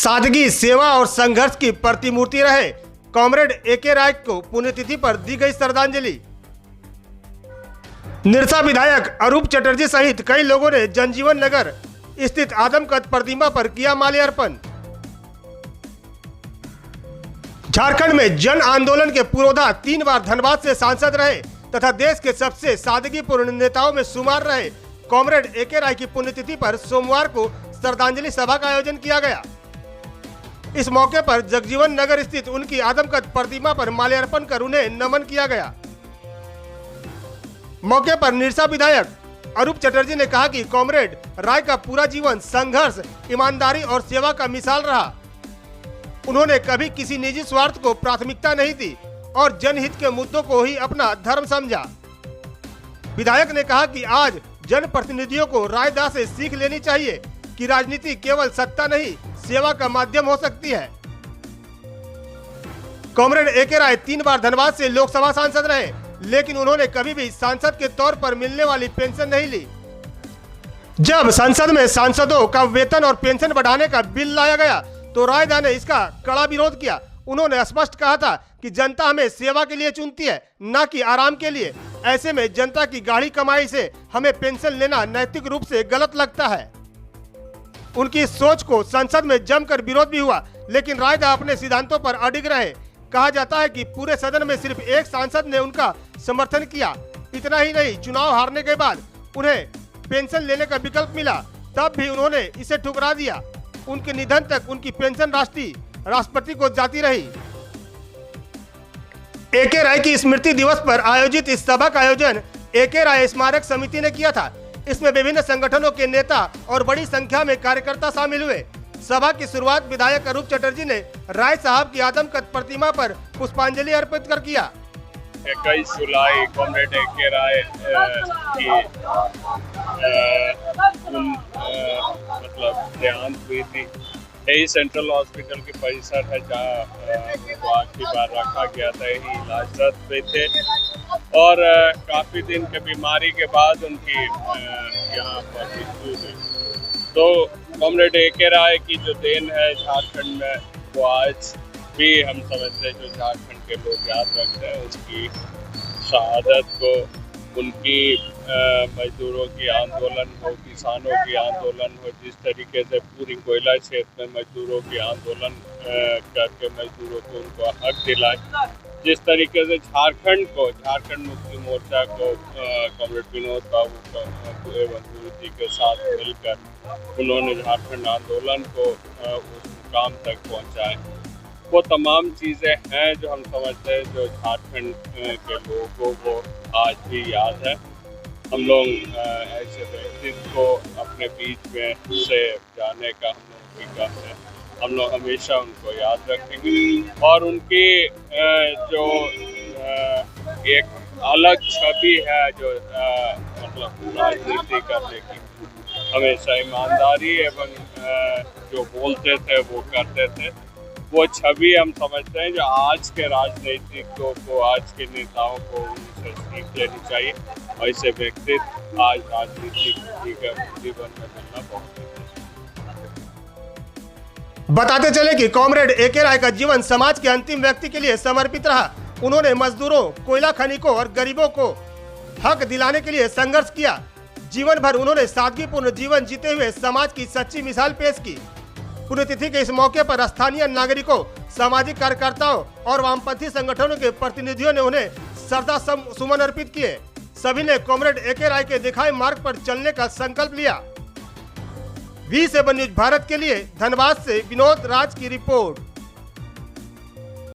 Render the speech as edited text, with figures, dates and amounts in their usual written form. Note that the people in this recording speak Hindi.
सादगी, सेवा और संघर्ष की प्रतिमूर्ति रहे कॉमरेड ए.के. राय को पुण्यतिथि पर दी गई श्रद्धांजलि। निरसा विधायक अरूप चटर्जी सहित कई लोगों ने जनजीवन नगर स्थित आदमकद प्रतिमा पर किया माल्यार्पण। झारखंड में जन आंदोलन के पुरोधा 3 बार धनबाद से सांसद रहे तथा देश के सबसे सादगीपूर्ण नेताओं में शुमार रहे कॉमरेड ए.के. राय की पुण्यतिथि पर सोमवार को श्रद्धांजलि सभा का आयोजन किया गया। इस मौके पर जगजीवन नगर स्थित उनकी आदमकद प्रतिमा पर माल्यार्पण कर उन्हें नमन किया गया। मौके पर निरसा विधायक अरूप चटर्जी ने कहा कि कॉमरेड राय का पूरा जीवन संघर्ष, ईमानदारी और सेवा का मिसाल रहा। उन्होंने कभी किसी निजी स्वार्थ को प्राथमिकता नहीं दी और जनहित के मुद्दों को ही अपना धर्म समझा। विधायक ने कहा कि आज जनप्रतिनिधियों को रायदास से सीख लेनी चाहिए कि राजनीति केवल सत्ता नहीं, सेवा का माध्यम हो सकती है। Comrade A K. राय 3 बार धनबाद से लोकसभा सांसद रहे, लेकिन उन्होंने कभी भी सांसद के तौर पर मिलने वाली पेंशन नहीं ली। जब संसद में सांसदों का वेतन और पेंशन बढ़ाने का बिल लाया गया तो रायदा ने इसका कड़ा विरोध किया। उन्होंने स्पष्ट कहा था कि जनता हमें सेवा के लिए चुनती है, न कि आराम के लिए। ऐसे में जनता की गाढ़ी कमाई से हमें पेंशन लेना नैतिक रूप से गलत लगता है। उनकी इस सोच को संसद में जमकर विरोध भी हुआ, लेकिन रायदा अपने सिद्धांतों पर अडिग रहे। कहा जाता है कि पूरे सदन में सिर्फ एक सांसद ने उनका समर्थन किया। इतना ही नहीं, चुनाव हारने के बाद उन्हें पेंशन लेने का विकल्प मिला, तब भी उन्होंने इसे ठुकरा दिया। उनके निधन तक उनकी पेंशन राशि राष्ट्रपति को जाती रही। ए.के. राय की स्मृति दिवस पर आयोजित इस सभा का आयोजन ए.के. राय स्मारक समिति ने किया था। इसमें विभिन्न संगठनों के नेता और बड़ी संख्या में कार्यकर्ता शामिल हुए। सभा की शुरुआत विधायक अरूप चटर्जी ने राय साहब की आदमकद प्रतिमा पर पुष्पांजलि अर्पित कर किया। 21 जुलाई कॉमरेड ए.के. राय की देहांत हुई थी। यही सेंट्रल हॉस्पिटल के परिसर है जहाँ उनको आखिरी बार रखा गया था। यही इलाजरत पे थे और काफ़ी दिन के बीमारी के बाद उनकी यहाँ पर मृत्यु हुई। तो कॉमरेड ए.के. राय की जो देन है झारखंड में, वो आज भी हम समझते हैं जो झारखंड के लोग याद रखते हैं उसकी शहादत को। उनकी मजदूरों की आंदोलन हो, किसानों की आंदोलन हो, जिस तरीके से पूरी कोयला क्षेत्र में मजदूरों की आंदोलन करके मजदूरों को उनको हक दिलाए, जिस तरीके से झारखंड मुक्ति मोर्चा को कॉमरेड विनोद बाबू एवं गुरु जी के साथ मिलकर उन्होंने झारखंड आंदोलन को उस मुकाम तक पहुंचाए। वो तमाम चीज़ें हैं जो हम समझते हैं जो झारखंड के लोगों को आज भी याद है। हम लोग ऐसे व्यक्तित्व को अपने बीच में से जाने का हम लोगों की गम है। हम लोग हमेशा उनको याद रखेंगे और उनकी जो एक अलग छवि है जो मतलब राजनीति करने की, हमेशा ईमानदारी एवं जो बोलते थे वो करते थे, वो छवि हम समझते हैं जो आज के राजनीतिकों को, आज के नेताओं को उनसे सीख लेनी चाहिए। ऐसे व्यक्तित्व आज राजनीतिक जीवन में मिलना बहुत। बताते चले कि कॉमरेड ए.के. राय का जीवन समाज के अंतिम व्यक्ति के लिए समर्पित रहा। उन्होंने मजदूरों, कोयला खनिकों और गरीबों को हक दिलाने के लिए संघर्ष किया। जीवन भर उन्होंने सादगीपूर्ण जीवन जीते हुए समाज की सच्ची मिसाल पेश की। पुण्यतिथि के इस मौके पर स्थानीय नागरिकों, सामाजिक कार्यकर्ताओं और वामपंथी संगठनों के प्रतिनिधियों ने उन्हें श्रद्धा सुमन अर्पित किए। सभी ने कॉमरेड ए.के. राय के दिखाए मार्ग पर चलने का संकल्प लिया। V7 न्यूज भारत के लिए धनबाद से विनोद राज की रिपोर्ट।